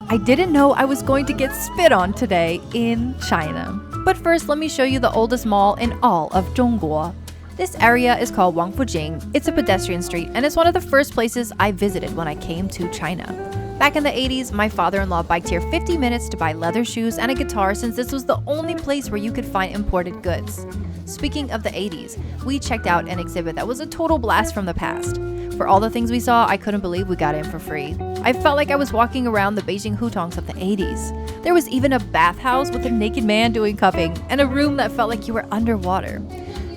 I didn't know I was going to get spit on today in China. But first, let me show you the oldest mall in all of Zhongguo. This area is called Wangfujing. It's a pedestrian street, and it's one of the first places I visited when I came to China. Back in the 80s, my father-in-law biked here 50 minutes to buy leather shoes and a guitar since this was the only place where you could find imported goods. Speaking of the 80s, we checked out an exhibit that was a total blast from the past. For all the things we saw, I couldn't believe we got in for free. I felt like I was walking around the Beijing hutongs of the 80s. There was even a bathhouse with a naked man doing cupping and a room that felt like you were underwater.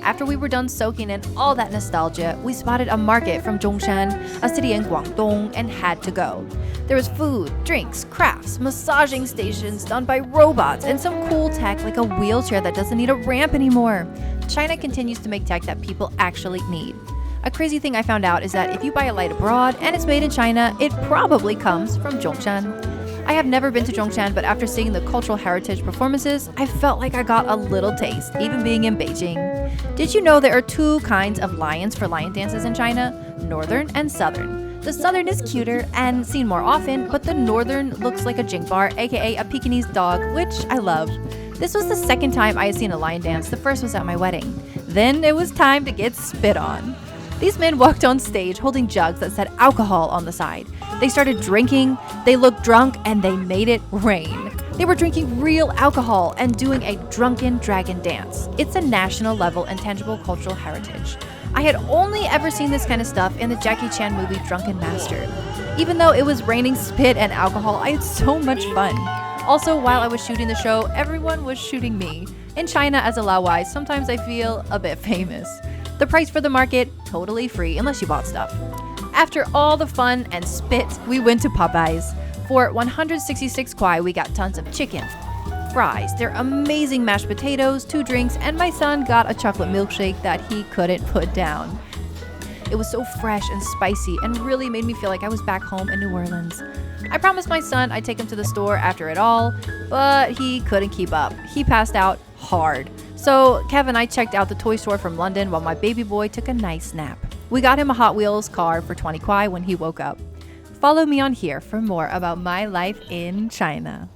After we were done soaking in all that nostalgia, we spotted a market from Zhongshan, a city in Guangdong, and had to go. There was food, drinks, crafts, massaging stations done by robots, and some cool tech like a wheelchair that doesn't need a ramp anymore. China continues to make tech that people actually need. A crazy thing I found out is that if you buy a light abroad and it's made in China, it probably comes from Zhongshan. I have never been to Zhongshan, but after seeing the cultural heritage performances, I felt like I got a little taste, even being in Beijing. Did you know there are two kinds of lions for lion dances in China? Northern and Southern. The Southern is cuter and seen more often, but the Northern looks like a jingbar, aka a Pekingese dog, which I love. This was the second time I had seen a lion dance. The first was at my wedding. Then it was time to get spit on. These men walked on stage holding jugs that said alcohol on the side. They started drinking, they looked drunk, and they made it rain. They were drinking real alcohol and doing a drunken dragon dance. It's a national level intangible cultural heritage. I had only ever seen this kind of stuff in the Jackie Chan movie Drunken Master. Even though it was raining spit and alcohol, I had so much fun. Also, while I was shooting the show, everyone was shooting me. In China, as a Laowai, sometimes I feel a bit famous. The price for the market, totally free unless you bought stuff. After all the fun and spit, we went to Popeyes. For 166 kwai, we got tons of chicken, fries, their amazing mashed potatoes, 2 drinks, and my son got a chocolate milkshake that he couldn't put down. It was so fresh and spicy and really made me feel like I was back home in New Orleans. I promised my son I'd take him to the store after it all, but he couldn't keep up. He passed out hard. So Kev and I checked out the toy store from London while my baby boy took a nice nap. We got him a Hot Wheels car for 20 kwai when he woke up. Follow me on here for more about my life in China.